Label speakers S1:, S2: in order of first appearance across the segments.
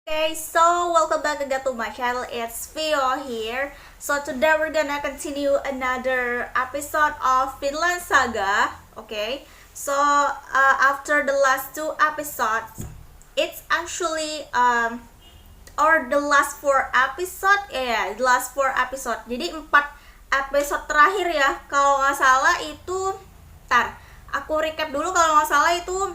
S1: Okay, so welcome back again to my channel. It's Vio here. So today we're gonna continue another episode of Vinland Saga. Okay, so after the last two episodes, it's actually or the last four episode, the last four episode. Jadi 4 episode terakhir ya, kalau nggak salah itu. Tar, aku recap dulu kalau nggak salah itu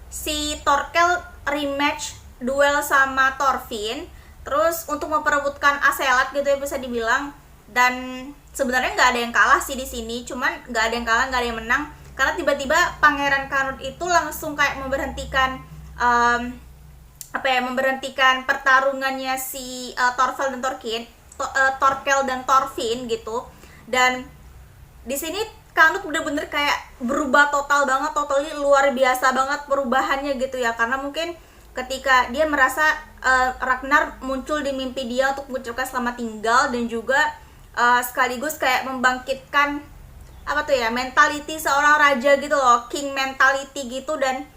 S1: si Torkel rematch duel sama Thorfinn, terus untuk memperebutkan Aselat gitu ya bisa dibilang. Dan sebenarnya nggak ada yang kalah sih di sini, cuman nggak ada yang kalah, nggak ada yang menang, karena tiba-tiba Pangeran Canute itu langsung kayak memberhentikan memberhentikan pertarungannya si Torkel dan Thorfinn gitu. Dan di sini Canute bener-bener kayak berubah total banget, totally luar biasa banget perubahannya gitu ya, karena mungkin ketika dia merasa Ragnar muncul di mimpi dia untuk mengucapkan selamat tinggal, dan juga sekaligus kayak membangkitkan mentality seorang raja gitu loh, king mentality gitu. Dan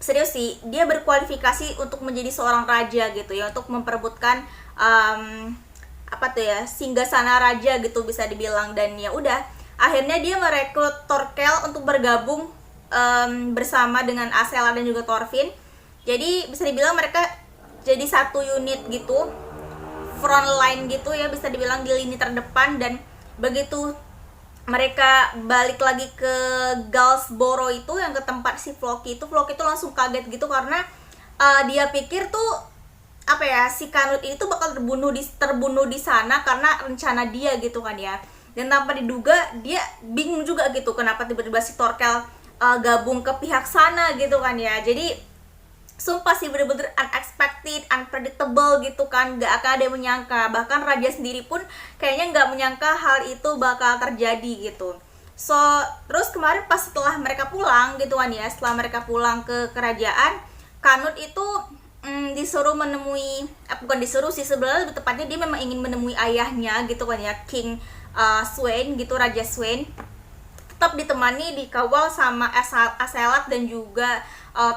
S1: serius sih, dia berkualifikasi untuk menjadi seorang raja gitu ya, untuk memperebutkan singgasana raja gitu bisa dibilang. Dan ya udah, akhirnya dia merekrut Torkel untuk bergabung bersama dengan Aselat dan juga Thorfinn. Jadi bisa dibilang mereka jadi satu unit gitu, front line gitu ya, bisa dibilang di lini terdepan. Dan begitu mereka balik lagi ke Galsboro itu, yang ke tempat si Floki itu langsung kaget gitu, karena dia pikir tuh si Canute ini tuh bakal terbunuh di sana karena rencana dia gitu kan ya. Dan tanpa diduga dia bingung juga gitu, kenapa tiba-tiba si Torkel gabung ke pihak sana gitu kan ya. Jadi sumpah sih bener-bener unexpected, unpredictable gitu kan, gak akan ada yang menyangka. Bahkan raja sendiri pun kayaknya gak menyangka hal itu bakal terjadi gitu. So, terus kemarin pas setelah mereka pulang gitu kan ya, setelah mereka pulang ke kerajaan, Canute itu disuruh menemui, bukan disuruh sih, sebenarnya lebih tepatnya dia memang ingin menemui ayahnya gitu kan ya, King Sweyn gitu, Raja Sweyn. Tetap ditemani, dikawal sama Aselat dan juga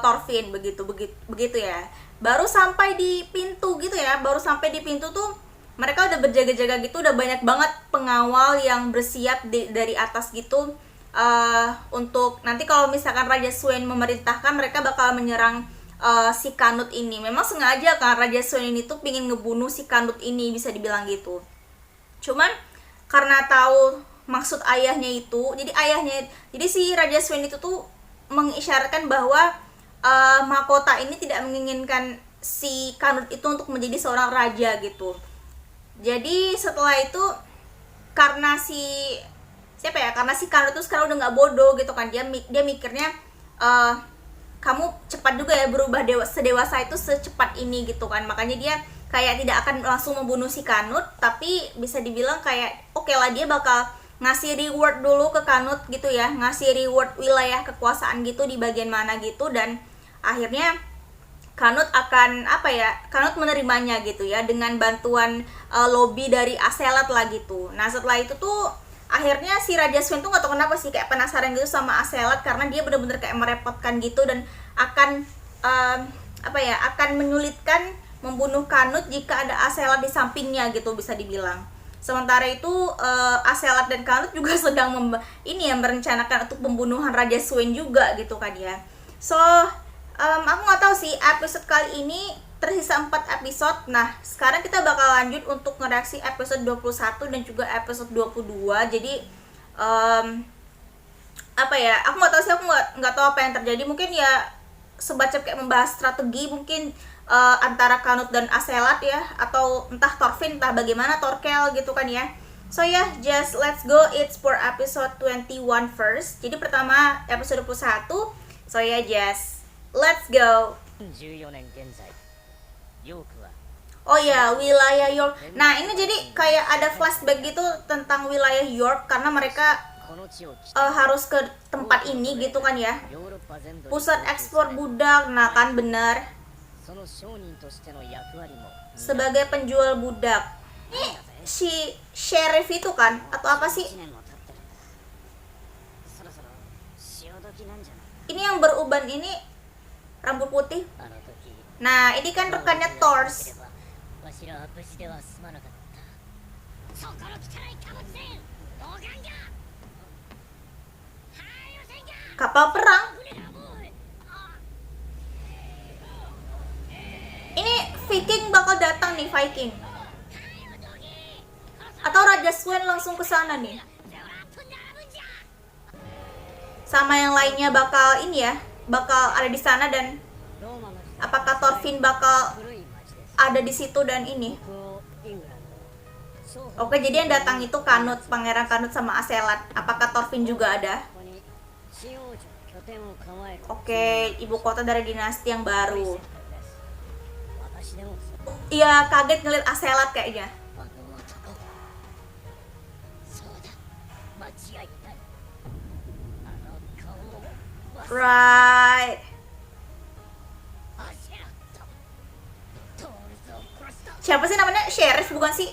S1: Thorfinn begitu ya. Baru sampai di pintu gitu ya, baru sampai di pintu tuh mereka udah berjaga-jaga gitu, udah banyak banget pengawal yang bersiap dari atas gitu, untuk nanti kalau misalkan Raja Sweyn memerintahkan, mereka bakal menyerang si Canute ini. Memang sengaja kan Raja Sweyn ini tuh pingin ngebunuh si Canute ini, bisa dibilang gitu. Cuman karena tahu maksud ayahnya itu, jadi si Raja Sweyn itu tuh mengisyaratkan bahwa mahkota ini tidak menginginkan si Canute itu untuk menjadi seorang raja gitu. Jadi setelah itu, karena si Canute itu sekarang udah nggak bodoh gitu kan, dia mikirnya kamu cepat juga ya berubah sedewasa itu secepat ini gitu kan. Makanya dia kayak tidak akan langsung membunuh si Canute, tapi bisa dibilang kayak oke lah, dia bakal ngasih reward dulu ke Canute gitu ya, ngasih reward wilayah kekuasaan gitu di bagian mana gitu. Dan akhirnya Canute Canute menerimanya gitu ya, dengan bantuan lobby dari Aselat lah gitu. Nah setelah itu tuh akhirnya si Raja Sweyn tuh gak tau kenapa sih kayak penasaran gitu sama Aselat, karena dia bener-bener kayak merepotkan gitu, dan akan akan menyulitkan membunuh Canute jika ada Aselat di sampingnya gitu, bisa dibilang. Sementara itu Aselat dan Canute juga sedang merencanakan untuk pembunuhan Raja Sweyn juga gitu kan ya. So aku nggak tahu sih episode kali ini tersisa 4 episode. Nah sekarang kita bakal lanjut untuk ngereaksi episode 21 dan juga episode 22. Jadi aku nggak tahu sih, aku nggak tahu apa yang terjadi. Mungkin ya sebacap kayak membahas strategi mungkin antara Canute dan Aselat ya, atau entah Thorfinn, entah bagaimana Torkel gitu kan ya. So ya, just let's go. It's for episode 21 first. Jadi pertama episode 21. So ya, just let's go. Oh ya, wilayah York. Nah ini jadi kayak ada flashback gitu tentang wilayah York, karena mereka harus ke tempat ini gitu kan ya, pusat ekspor budak. Nah kan bener, sebagai penjual budak. Ini si sheriff itu kan, atau apa sih? Ini yang beruban ini, rambut putih. Nah, ini kan rekannya Thors. Kapal perang. Ini Viking bakal datang nih, Viking. Atau Raja Swen langsung ke sana nih. Sama yang lainnya bakal ini ya, bakal ada di sana. Dan apakah Thorfinn bakal ada di situ dan ini? Oke, jadi yang datang itu Canute, Pangeran Canute sama Aselat. Apakah Thorfinn juga ada? Oke, ibu kota dari dinasti yang baru. Iya, kaget ngeliat Aselat kayaknya. Right. Siapa sih namanya? Sheriff bukan sih?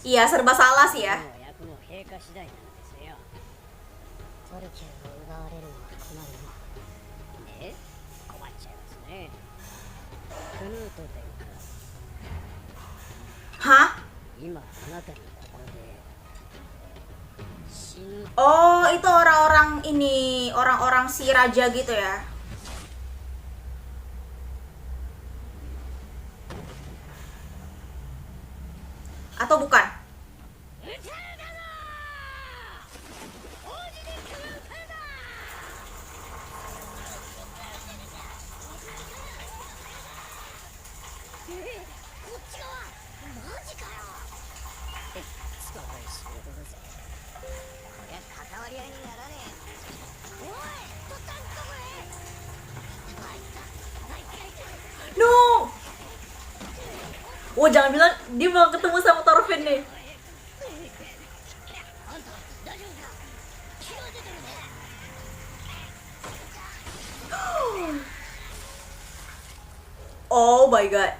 S1: Iya, serba salah sih ya. Hah? Oh, itu orang-orang ini, orang-orang si raja gitu ya. Atau bukan? No. Oh, jangan bilang dia mau ketemu sama Thorfinn nih. Oh my god.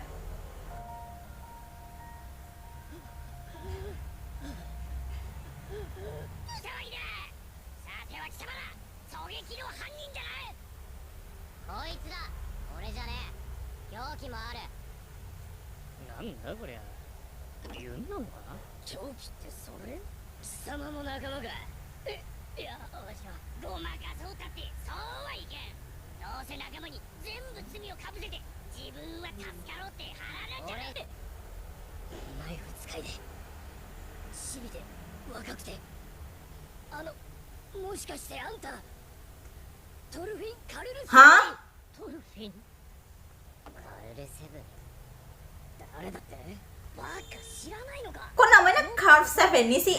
S1: Hah? Kok namanya Carve Seven ini sih?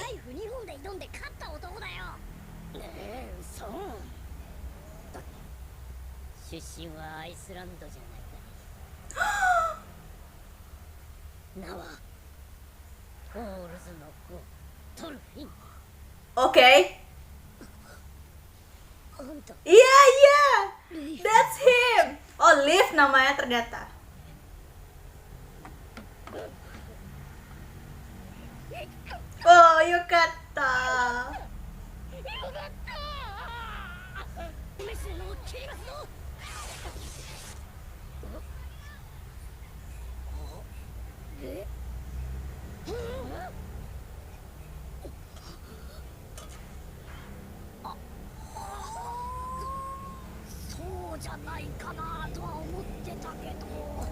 S1: Oke. Iya, iya. That's him. Oh, Leif namanya ternyata. Oh, yukata.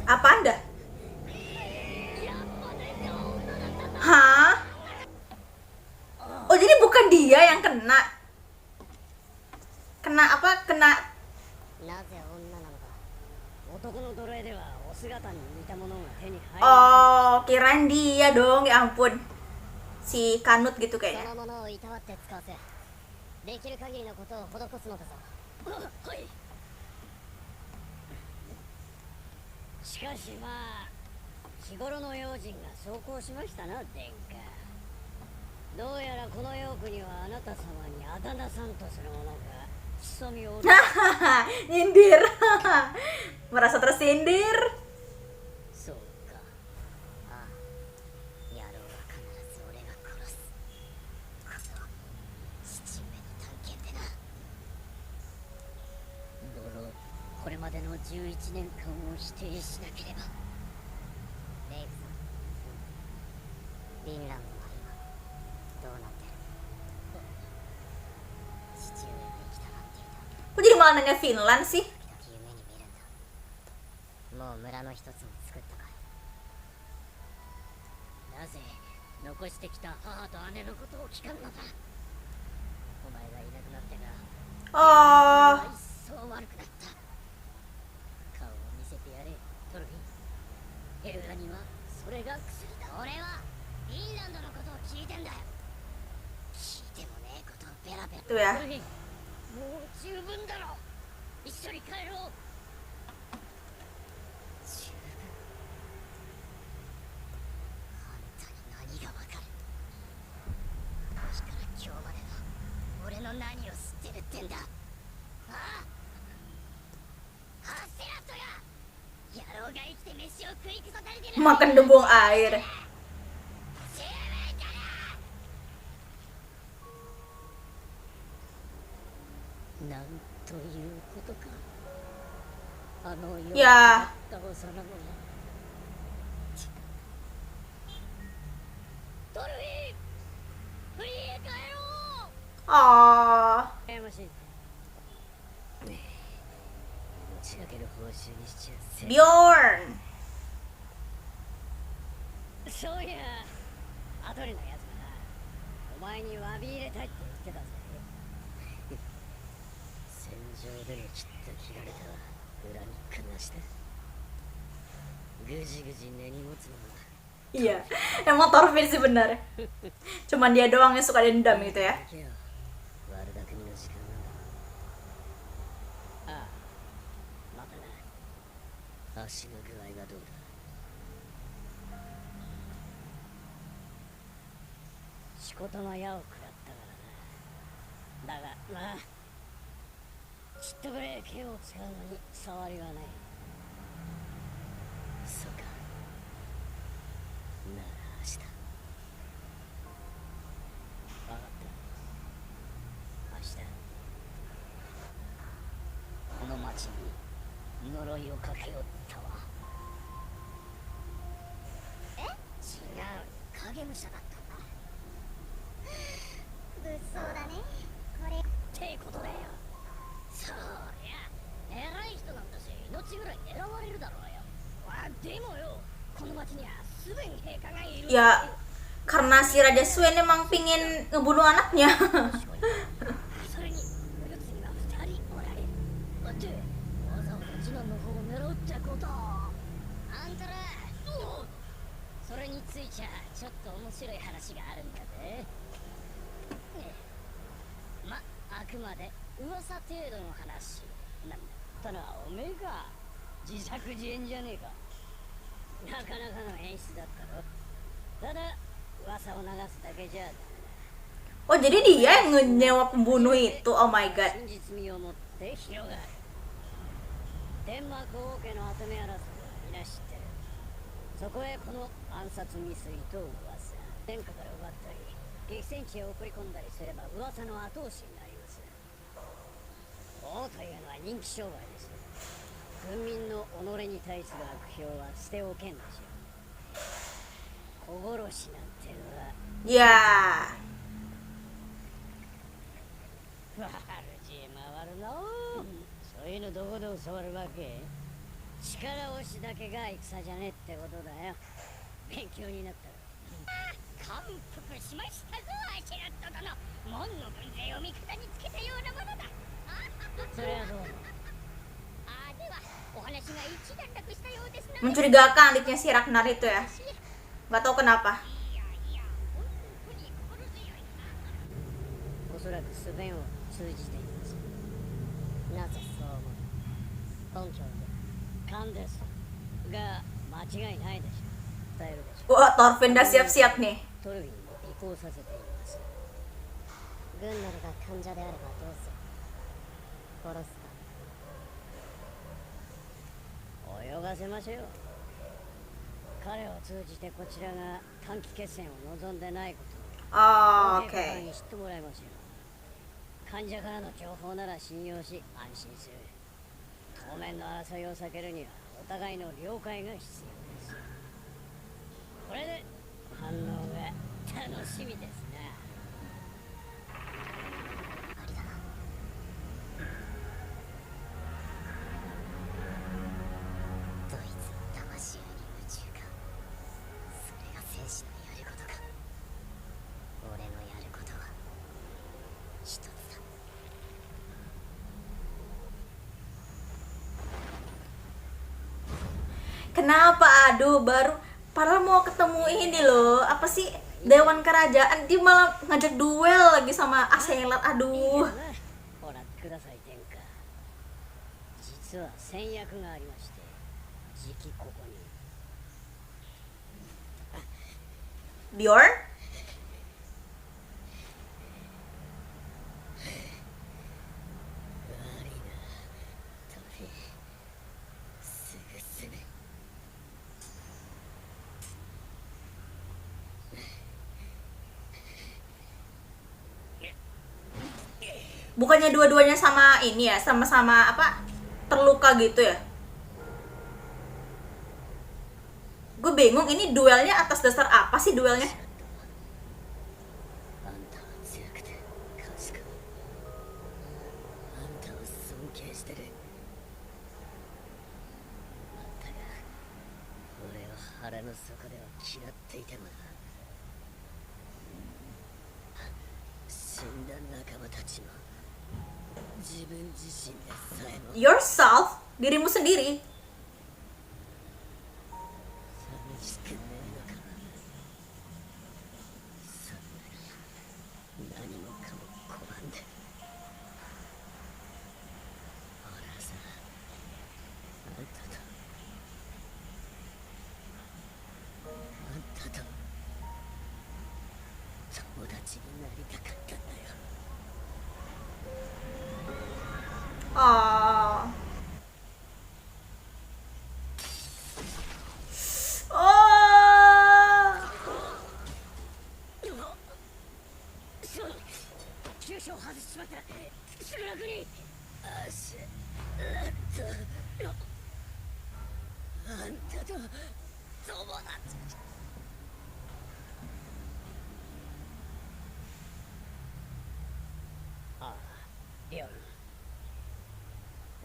S1: Apa Anda? Hah? Oh, jadi bukan dia yang kena. Kena apa? Kena. Oh, kirain dia dong, ya ampun. Si Canute gitu kayaknya. Hahaha, nyindir. Merasa tersindir.
S2: これまでの11年間を否定しなければ。レイブさん、フィンランドは今どうなってる？父上が生きたがっていた。
S1: Kok jadi malah nanya Finland sih?
S2: 時々夢に見るんだ。もう村の一つも作ったかい？なぜ残してきた母と姉のことを聞かんのだ。お前がいなくなってから
S1: Oh,
S2: 一層悪くなった。顔を見せてやれ、トルフィン。ヘルラにはそれが薬だ。俺はフィンランドのことを聞いてんだよ。聞いてもねえことをベラベラ。
S1: itu ya.
S2: トルフィン、もう十分だろ。一緒に帰ろう。十分。あんたに何がわかる？あの日から今日までの俺の何を知ってるってんだ。ああ、ハセラットが野郎が生きて飯を食い腐されてる。
S1: Makan debong air.
S2: てめえから。なんということか。あの世に
S1: いや
S2: 倒さなのが。トルフィン、フリーへ帰ろう。
S1: Oh,
S2: 羨ましい。持ちかける報酬にしちゃせ。
S1: Bjorn.
S2: そういや、アトリのやつがな、お前に詫び入れたいって言ってたぜ。戦場でもきっと切られたわ。裏にくなしてぐじぐじ根に持つのは。
S1: Iya, emang Thorfinn sih bener. Cuman dia doang yang suka dendam gitu ya.
S2: 行けよ、悪巧みの時間なんだ。ああ、またな。足の具合はどうだ？仕事の矢を食らったからな。だがまあ、ちっとぐらい剣を使うのに触りはない。そうか。なら明日。分かった。明日この町に呪いをかけよったわ。え？違う、影武者だったんだ。物騒だねこれってことだよ。そういや、偉い人なんだし命ぐらい狙われるだろうよ。あ、でもよ、この町にはすでに兵家がいる。
S1: Ya, karena si Raja Swen emang pingin ngebunuh anaknya.
S2: それにおやつには2人おられる。で、わざわざ次男の方を狙うってこと。あんたら、それについちゃちょっと面白い話があるんだぜ。ま、あくまで噂程度の話なんだったのはおめえか。自作自演じゃねえか。なかなかの演出だったろ。ただ噂を流すだけじゃ。
S1: Oh, jadi dia yang nyewa pembunuh itu. Oh my god.
S2: 真実味を持って広がる。デンマーク王家の跡目争いは皆知ってる。そこへこの暗殺未遂と噂、天下から奪ったり激戦地へ送り込んだりすれば噂の後押しになります。王というのは人気商売です。軍民の己に対する悪評は捨ておけんでしょう。小殺しなんてのは
S1: Ya.
S2: 悪知恵回るの。そういうのどこで教わるわけ？力押しだけが戦じゃねえってことだよ。勉強になったら。感服しましたぞ、アシェラット殿。門の軍勢を味方につけたようなものだ。それはどうも。あ、ではお話が一段落したようですな。
S1: Mencurigakan adiknya si Ragnar itu ya. Gak tahu kenapa.
S2: おそらくスベンを通じています。なぜそう思う？本拠でカンデスが間違いないでしょう。伝えるでしょう。
S1: Wah, Thorfinn udah siap-siap nih.
S2: トルビンに移行させています。軍などが患者であればどうする？殺すか？泳がせましょう。彼を通じてこちらが短期決戦を望んでないことを
S1: Oh,
S2: 王兵
S1: oke.
S2: に知ってもらいましょう。患者からの情報なら信用し安心する。当面の争いを避けるにはお互いの了解が必要です。これで反応が楽しみですな。ありだな。ドイツの魂より宇宙か。それが戦士のやることか。俺のやることは一つだ。
S1: Kenapa? Aduh, baru padahal mau ketemu ini loh, apa sih, Dewan Kerajaan, dia malah ngajak duel lagi sama Aselat. Aduh.
S2: ほらください殿下。実は戦略がありまして、じきここに。
S1: Bjorn?
S2: 悪いな、トフィ。すぐすぐ。
S1: Bukannya dua-duanya sama ini ya, sama-sama apa, terluka gitu ya? Gue bingung, ini duelnya atas dasar apa sih duelnya?
S2: あんたは強くて賢い。あんたを尊敬してる。あんたが俺を腹の底では嫌っていてもな。死んだ仲間たちも自分自身でさえも
S1: Yourself? Dirimu sendiri?
S2: 寂しくねえのか。そんなに何もかも拒んで。俺はさ、あんたと友達になりたかったんだよ。
S1: Oh. Oh. 急所を外しちまった。すぐ楽に。
S2: 足あんたと友達。ああ、リオン。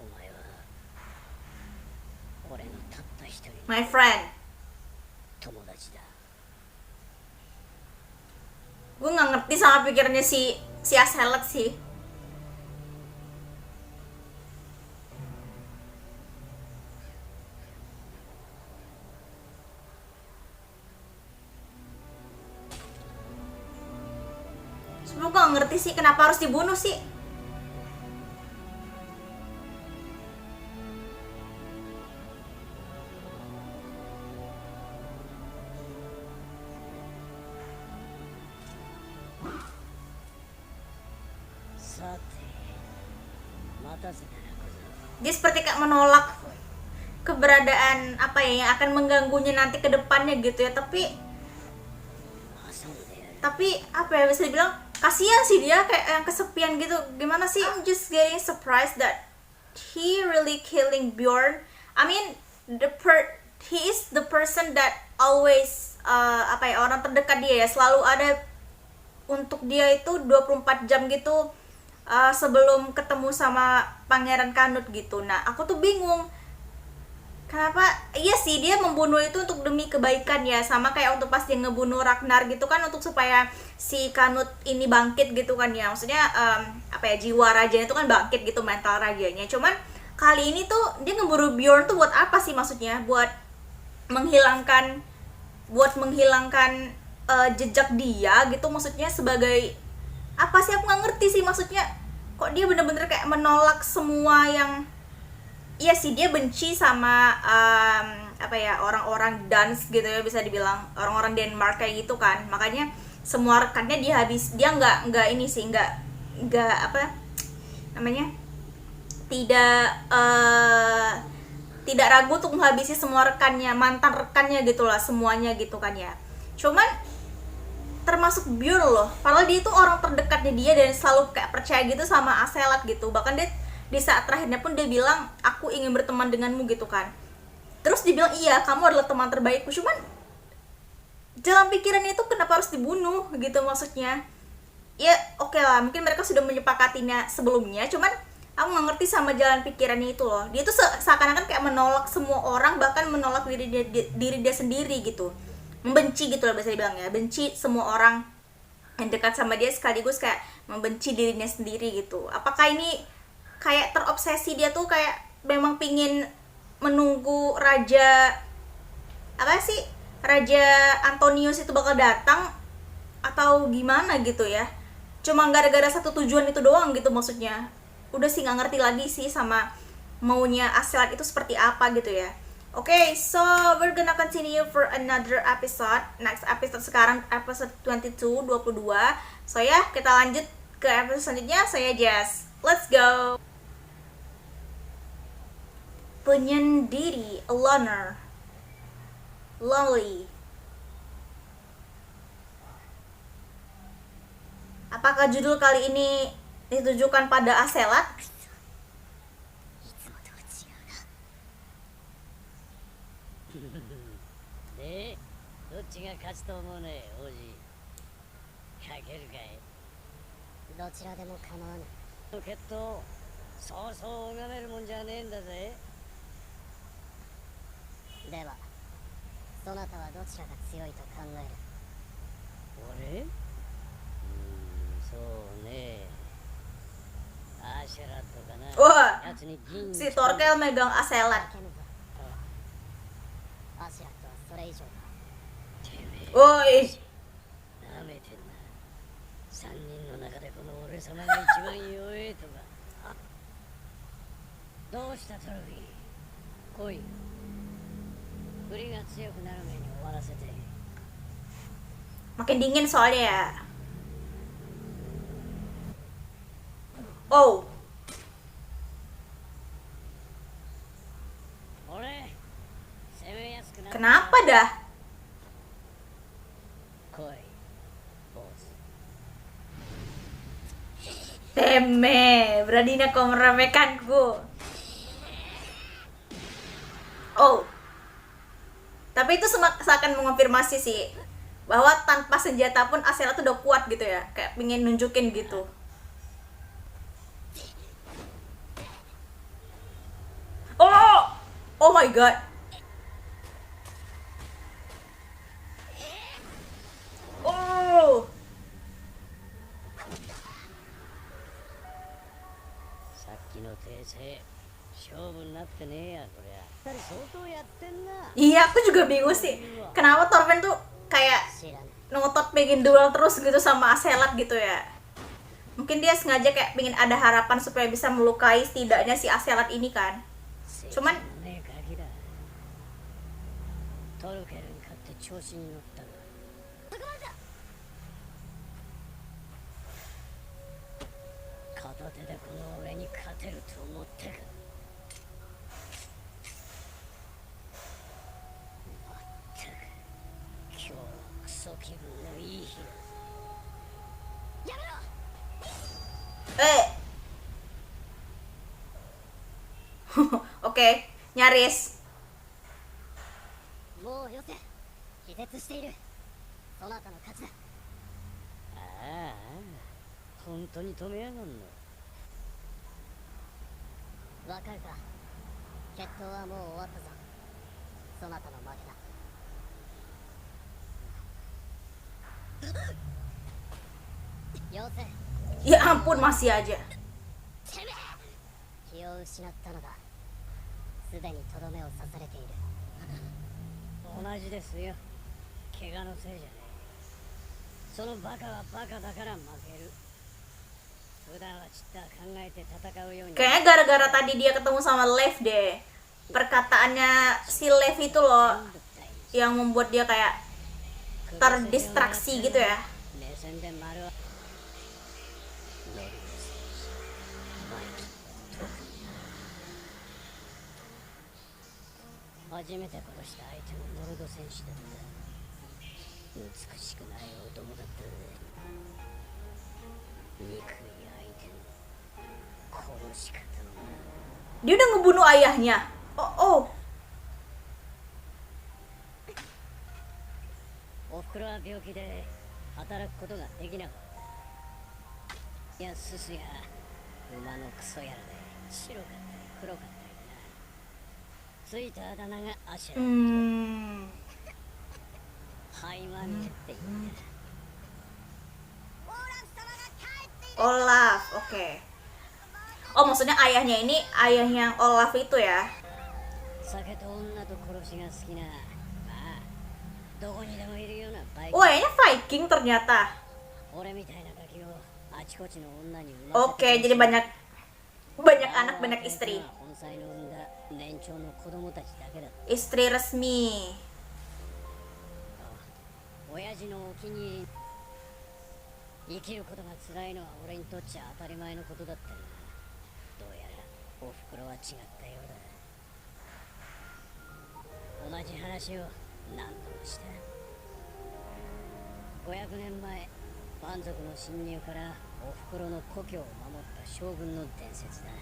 S2: お前は俺のたった一人の
S1: My friend.
S2: 友達だ。
S1: Gue nggak ngerti sama pikirnya si Aselat sih. Sebenernya gue nggak ngerti sih kenapa harus dibunuh sih. Dia seperti kayak menolak keberadaan apa ya yang akan mengganggunya nanti ke depannya gitu ya, tapi apa ya, bisa dibilang kasihan sih dia kayak yang kesepian gitu. Gimana sih, I'm just getting surprised that he really killing Bjorn. I mean he is the person that always apa ya, orang terdekat dia ya, selalu ada untuk dia itu 24 jam gitu sebelum ketemu sama Pangeran Canute gitu. Nah, aku tuh bingung kenapa. Iya sih, dia membunuh itu untuk demi kebaikan ya, sama kayak untuk pas dia ngebunuh Ragnar gitu kan, untuk supaya si Canute ini bangkit gitu kan ya. Maksudnya apa ya, jiwa rajanya itu kan bangkit gitu, mental rajanya. Cuman kali ini tuh dia ngeburu Bjorn tuh buat apa sih maksudnya? Buat menghilangkan jejak dia gitu, maksudnya sebagai apa sih, aku nggak ngerti sih maksudnya. Kok dia bener-bener kayak menolak semua yang, iya sih dia benci sama apa ya, orang-orang Dance gitu ya, bisa dibilang orang-orang Denmark kayak gitu kan. Makanya semua rekannya dia nggak ini sih, nggak apa namanya, tidak ragu untuk menghabisi semua rekannya, mantan rekannya gitulah, semuanya gitu kan ya. Cuman termasuk Bjorn loh, padahal dia itu orang terdekatnya dia dan selalu kayak percaya gitu sama Aselat gitu. Bahkan dia di saat terakhirnya pun dia bilang aku ingin berteman denganmu gitu kan. Terus dia bilang iya kamu adalah teman terbaikku, cuman dalam pikirannya itu kenapa harus dibunuh gitu maksudnya. Ya oke lah, mungkin mereka sudah menyepakatinya sebelumnya, cuman aku nggak ngerti sama jalan pikirannya itu loh. Dia tuh seakan-akan kayak menolak semua orang, bahkan menolak diri dia sendiri gitu, membenci gitu loh bisa dibilang ya, benci semua orang yang dekat sama dia sekaligus kayak membenci dirinya sendiri gitu. Apakah ini kayak terobsesi dia tuh kayak memang pingin menunggu raja apa sih, Raja Antonius itu bakal datang atau gimana gitu ya, cuma gara-gara satu tujuan itu doang gitu maksudnya. Udah sih nggak ngerti lagi sih sama maunya Aselat itu seperti apa gitu ya. Oke, so we're gonna continue for another episode. Next episode sekarang episode 22. So ya, kita lanjut ke episode selanjutnya. Saya Jess. Let's go. Penyendiri, a loner, lonely. Apakah judul kali ini ditujukan pada Aselat?
S2: いつもとは違うな。で、どっちが勝つと思うね、王子。かけるかい。どちらでも構わぬ。決闘、そうそう拝めるもんじゃねえんだぜ。では、そなたはどちらが強いと考える？俺？そうね。アシュラットかな。
S1: Wah,
S2: やつに銀
S1: si Torkel megang Aselat.
S2: 負けぬぞ。アシュラットはそれ以上だ。てめえ
S1: Woi,
S2: なめてんな。三人の中でこの俺様が一番弱えとか。あ、どうしたトロフィー。来いよ。振りが強くなる前に終わらせて。
S1: makin dingin soalnya ya. Oh,
S2: 俺、攻めやすくなる。
S1: kenapa dah?
S2: 来い、ボス。
S1: Teme, beraninya kau meremehkanku. Oh, tapi itu seakan mengonfirmasi sih bahwa tanpa senjata pun Aselat tuh udah kuat gitu ya, kayak pengen nunjukin gitu. Oh, oh my god. Oh,
S2: さっきの訂正、勝負になってねえや、こりゃ。二人相当やってんな。
S1: iya aku juga bingung sih. Kenapa Torben tuh kayak
S2: 知らない。
S1: ngotot pengen duel terus gitu sama Aselat gitu ya. Mungkin dia sengaja kayak pengen ada harapan supaya bisa melukai setidaknya si Aselat ini kan. Cuman
S2: ねえガキだ。トルケルに勝って調子に乗ったが。そこまでだ。片手でこの俺に勝てると思ってか。まったく今日はクソ気分のいい日だ。やめろ。
S1: Oke, nyaris.
S2: もうよせ。気絶している。そなたの勝ちだ。ああ、本当に止めやがんの。わかるか。決闘はもう終わったぞ。そなたの負けだ。よせ。
S1: Ya ampun, masih aja.
S2: 気を失ったのだ。すでにとどめを刺されている。同じですよ。怪我のせいじゃねえ。そのバカはバカだから負ける。普段はちった考えて戦うように。
S1: Kayaknya gara-gara tadi dia ketemu sama Lev deh. Perkataannya si Lev itu loh yang membuat dia kayak terdistraksi gitu ya.
S2: 目線で丸は。ノリです。マイキー、特に。初めて殺した相手もノルド戦士だった。美しくない男だったぜ。憎い相手の殺し方をな。
S1: Dia udah ngebunuh ayahnya. Oh.
S2: おふくろは病気で働くことができなかった。いや、すすや馬のクソやらで白かったり黒かったりな。ついたあだ名がアシュラ。灰まみれって言うんだ。
S1: Olaf, oke. Oh, maksudnya ayahnya ini ayahnya Olaf itu ya?
S2: 酒と女と殺しが好きな、まあどこにでもいるようなバイキン。
S1: Oh, ayahnya Viking ternyata.
S2: 俺みたいなガキをあちこちの女に産ませ
S1: Oke,
S2: て
S1: jadi banyak anak, banyak istri.
S2: 本妻の産んだ年長の子供たちだけだ。
S1: Istri resmi.
S2: 親父のお気に入り。生きることが辛いのは俺にとっちゃ当たり前のことだったな。どうやらおふくろは違ったようだ。同じ話を何度もした。500年前、蛮族の侵入からおふくろの故郷を守った将軍の伝説だ。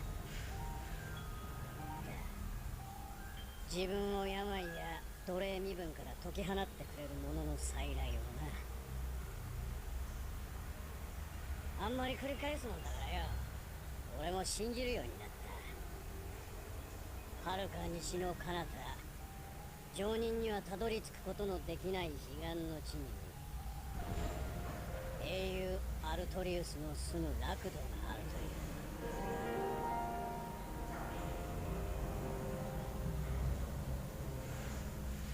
S2: 自分を病や奴隷身分から解き放ってくれる者の再来をな。あんまり繰り返すもんだからよ、俺も信じるようになった。遥か西の彼方、常人にはたどり着くことのできない彼岸の地に英雄アルトリウスの住む楽土がある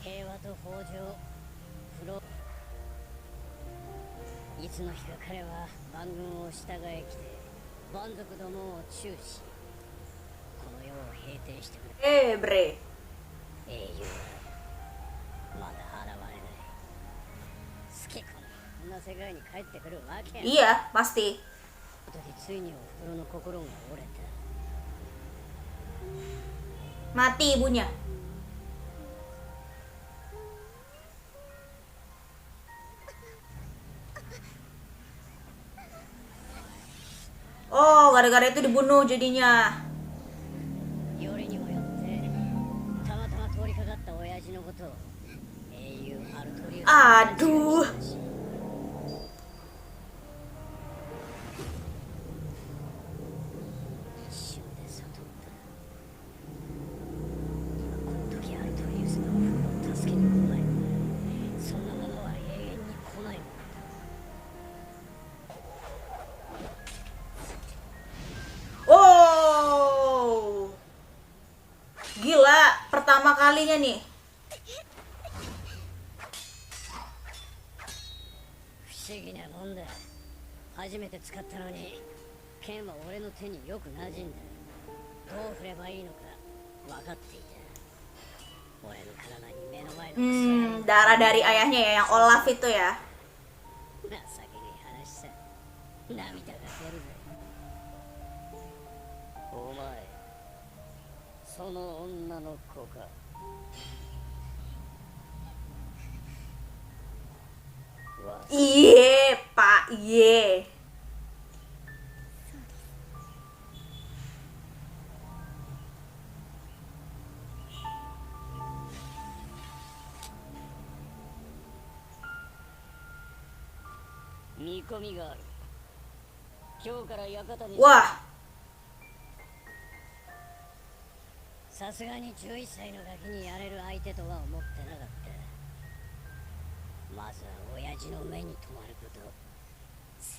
S2: という。平和と豊穣、不老。いつの日か彼は万軍を従えきて蛮族どもを注視、この世を平定してくれ。
S1: Bre.
S2: 英雄はまだ現れない。好きこのこんな世界に帰ってくるわけや。
S1: Iya, pasti.
S2: ついにおふくろの心が折れた。
S1: Mati ibunya. Oh, gara-gara itu dibunuh jadinya.
S2: よりにもよってたまたま通りかかった親父のことを英雄アルトリウス
S1: Aduh.
S2: 一瞬で悟った。この時アルトリウスのおふくろを助けに来ない。そんなものは永遠に来ないものだ。
S1: Oh. Gila, pertama kalinya nih.
S2: 不思議なもんだ。初めて使ったのに剣は俺の手によく馴染んだ。どう振ればいいのか分かっていた。俺の体に目の前のクソ野郎
S1: Darah dari ayahnya ya, yang Olaf itu ya.
S2: 情けねえ話さ。涙が出るぜ。お前、その女の子か。
S1: Iye, Pak, iye.
S2: 見込みがある。今日から館に。
S1: Wah,
S2: さすがに11歳のガキにやれる相手とは思ってなかった。まずは親父の目に留まること。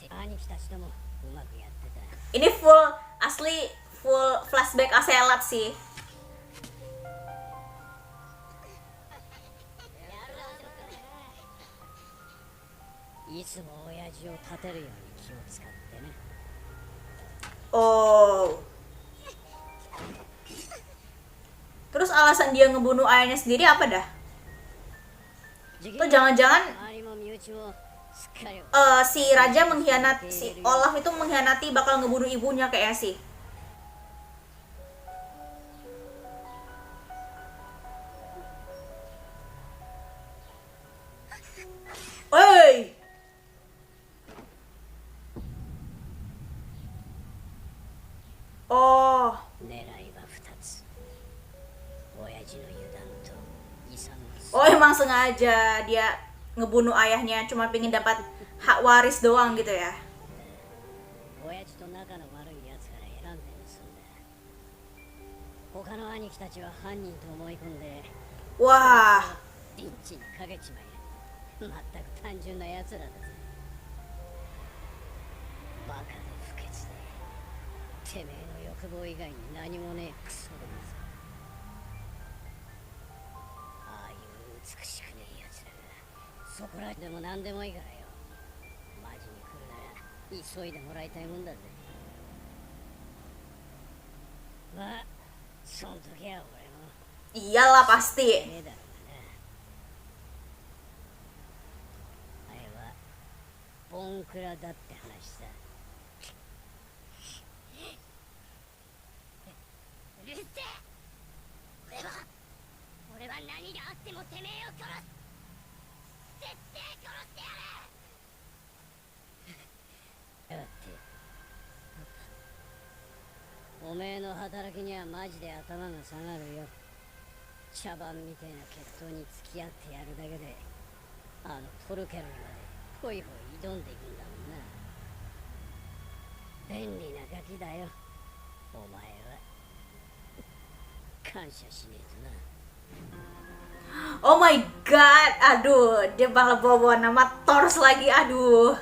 S2: 兄貴たちともうまくやってた。
S1: ini full asli full flashback Aselat sih.
S2: いつも親父を立てるように気を使ってね。
S1: Oh. Terus alasan dia ngebunuh ayahnya sendiri apa dah? Tuh jangan-jangan
S2: 周りも身内もすっかり。
S1: si Raja mengkhianati, si Olaf itu mengkhianati bakal ngebunuh ibunya kayaknya sih. Woi. Oh.
S2: 狙いは2つ。父の油断と遺産の
S1: Oh, emang sengaja dia ngebunuh ayahnya cuma pengen dapat hak waris doang gitu ya.
S2: 親父と仲の悪い奴から選んで盗んだ。他の兄貴たちは犯人と思い込んで
S1: Wah,
S2: リンチにかけちまえ。全く単純な奴らだぜ。バカで不潔でてめえの欲望以外に何もねえクソどもさ。ああいう美しくねえ奴らがそこらでも何でもいいからよ、マジに来るなら急いでもらいたいもんだぜ。まあそん時は俺も
S1: iyalah pasti.
S2: ねえだろうがな。あれはボンクラだって話さ。うるせえ。俺は何があってもてめえを殺す。絶対殺してやる。だっておめえの働きにはマジで頭が下がるよ。茶番みたいな決闘に付き合ってやるだけであのトルケルにまでホイホイ挑んでいくんだもんな。便利なガキだよお前は。感謝しねえとな。
S1: Oh my god, aduh, dia malah bawa nama Thors lagi, aduh.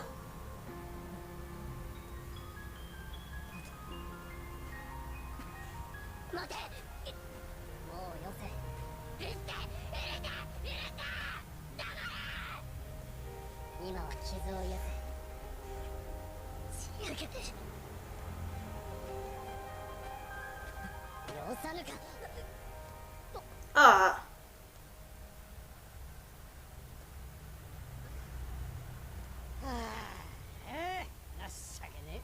S2: 待て。もうよせ。今は傷を癒せ。よさぬか。
S1: Ah,
S2: 情けね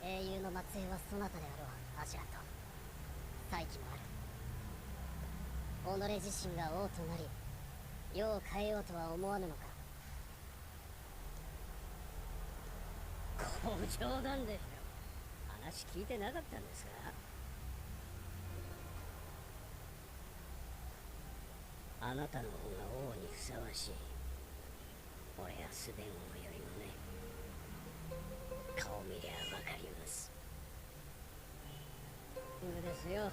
S2: え。英雄の末裔はそなたであろうアジアと再起もある。己自身が王となり世を変えようとは思わぬのか。好冗談でしょ。話聞いてなかったんですか。あなたの方が王にふさわしい。俺はスベン王よりもね。顔見りゃわかります。そうですよ。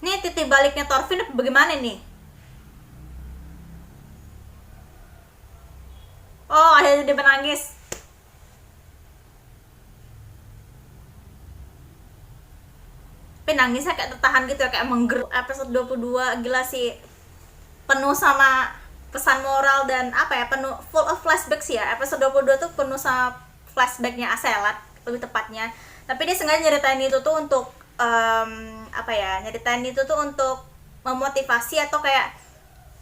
S1: nih titik baliknya Thorfinn bagaimana nih? Oh, akhirnya dia menangis. Tapi nangisnya kayak tertahan gitu ya, kayak menggeru. Episode 22 gila sih, penuh sama pesan moral dan apa ya, penuh full of flashback sih ya. Episode 22 tuh penuh sama flashbacknya Aselat lebih tepatnya. Tapi dia sengaja nyeritain itu tuh untuk apa ya, nyeritain itu tuh untuk memotivasi atau kayak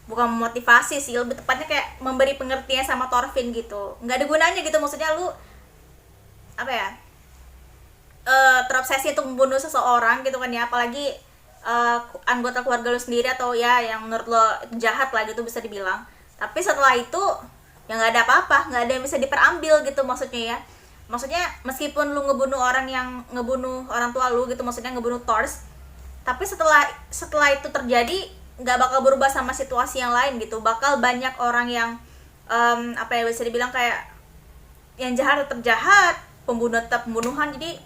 S1: bukan memotivasi sih, lebih tepatnya kayak memberi pengertian sama Thorfinn gitu. Nggak ada gunanya gitu, maksudnya lu apa ya, terobsesi untuk membunuh seseorang gitu kan ya, apalagi anggota keluarga lu sendiri atau ya yang menurut lo jahat lah gitu bisa dibilang. Tapi setelah itu ya nggak ada apa-apa, nggak ada yang bisa diperambil gitu maksudnya ya. Maksudnya meskipun lu ngebunuh orang tua lu gitu, maksudnya ngebunuh Thors, tapi setelah itu terjadi nggak bakal berubah sama situasi yang lain gitu. Bakal banyak orang yang apa ya, bisa dibilang kayak yang jahat tetap jahat, pembunuh tetap pembunuhan. Jadi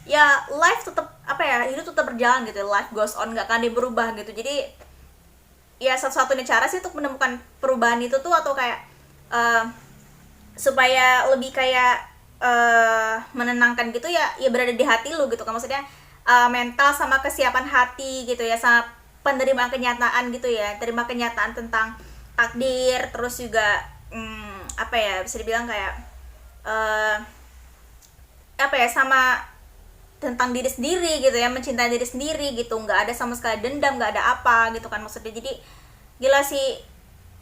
S1: ya life tetap apa ya, hidup tetap berjalan gitu, life goes on, nggak akan berubah gitu. Jadi ya satu-satunya cara sih untuk menemukan perubahan itu tuh, atau kayak supaya lebih kayak menenangkan gitu ya berada di hati lu gitu kan, maksudnya mental sama kesiapan hati gitu ya, sama penerimaan kenyataan gitu ya, terima kenyataan tentang takdir, terus juga apa ya, bisa dibilang kayak eh, apa ya, sama tentang diri sendiri gitu ya, mencintai diri sendiri gitu, nggak ada sama sekali dendam, nggak ada apa gitu kan maksudnya. Jadi gila sih,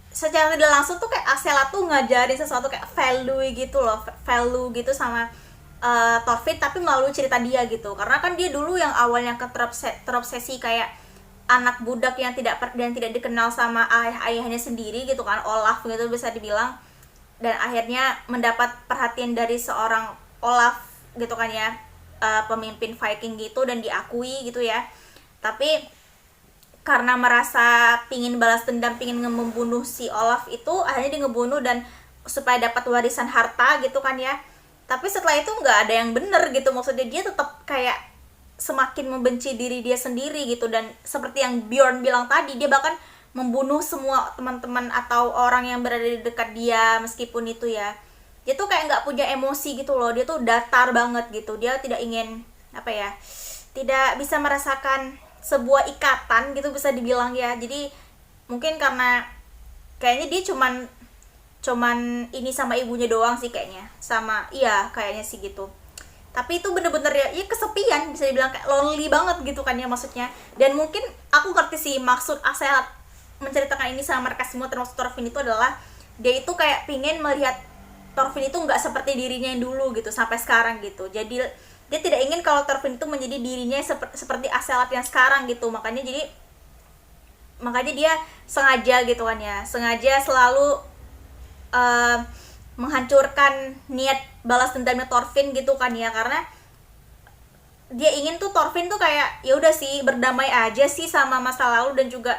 S1: secara tidak langsung tuh kayak Axela tuh ngajarin sesuatu kayak value gitu loh, value gitu sama Thorfinn, tapi melalui cerita dia gitu. Karena kan dia dulu yang awalnya terobsesi kayak anak budak yang tidak dikenal sama ayahnya sendiri gitu kan, Olaf gitu bisa dibilang, dan akhirnya mendapat perhatian dari seorang Olaf gitu kan ya, pemimpin Viking gitu, dan diakui gitu ya. Tapi karena merasa pingin balas dendam, pingin membunuh si Olaf itu, akhirnya dia ngebunuh dan supaya dapat warisan harta gitu kan ya. Tapi setelah itu nggak ada yang bener gitu, maksudnya dia tetap kayak semakin membenci diri dia sendiri gitu. Dan seperti yang Bjorn bilang tadi, dia bahkan membunuh semua teman-teman atau orang yang berada di dekat dia meskipun itu ya. Dia tuh kayak nggak punya emosi gitu loh, dia tuh datar banget gitu. Dia tidak ingin apa ya, tidak bisa merasakan sebuah ikatan gitu bisa dibilang ya. Jadi mungkin karena kayaknya dia cuman ini sama ibunya doang sih kayaknya, sama iya kayaknya sih gitu. Tapi itu bener-bener ya kesepian, bisa dibilang kayak lonely banget gitu kan ya maksudnya. Dan mungkin aku ngerti sih maksud Axela menceritakan ini sama mereka semua termasuk Thorfinn itu adalah dia itu kayak pingin melihat Thorfinn itu nggak seperti dirinya yang dulu gitu sampai sekarang gitu. Jadi dia tidak ingin kalau Thorfinn itu menjadi dirinya seperti Axela yang sekarang gitu. Makanya dia sengaja gitu kan ya, sengaja selalu menghancurkan niat balas dendamnya Thorfinn gitu kan ya, karena dia ingin tuh Thorfinn tuh kayak ya udah sih berdamai aja sih sama masa lalu, dan juga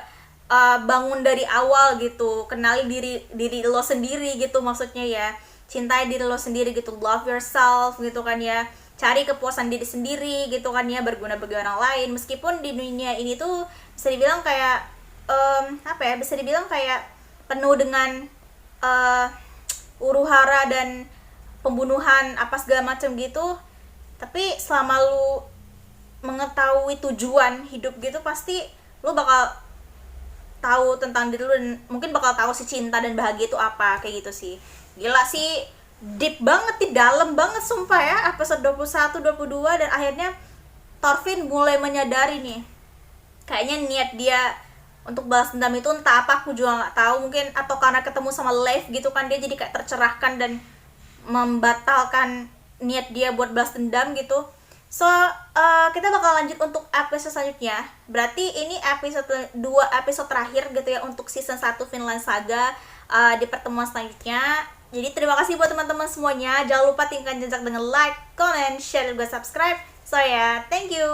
S1: bangun dari awal gitu, kenali diri lo sendiri gitu maksudnya ya, cintai diri lo sendiri gitu, love yourself gitu kan ya, cari kepuasan diri sendiri gitu kan ya, berguna bagi orang lain. Meskipun di dunia ini tuh bisa dibilang kayak apa ya, bisa dibilang kayak penuh dengan huru-hara dan pembunuhan apa segala macam gitu, tapi selama lu mengetahui tujuan hidup gitu, pasti lu bakal tahu tentang diri lu, dan mungkin bakal tahu si cinta dan bahagia itu apa, kayak gitu sih. Gila sih, deep banget, dalam banget sumpah ya, episode 21, 22, dan akhirnya Thorfinn mulai menyadari nih, kayaknya niat dia untuk balas dendam itu entah apa, aku juga nggak tahu, mungkin atau karena ketemu sama Leif gitu kan, dia jadi kayak tercerahkan dan membatalkan niat dia buat balas dendam gitu. So kita bakal lanjut untuk episode selanjutnya, berarti ini episode 2 episode terakhir gitu ya untuk season 1 Vinland Saga di pertemuan selanjutnya. Jadi terima kasih buat teman-teman semuanya, jangan lupa tinggalkan jejak dengan like, comment, share, dan juga subscribe. So ya, thank you.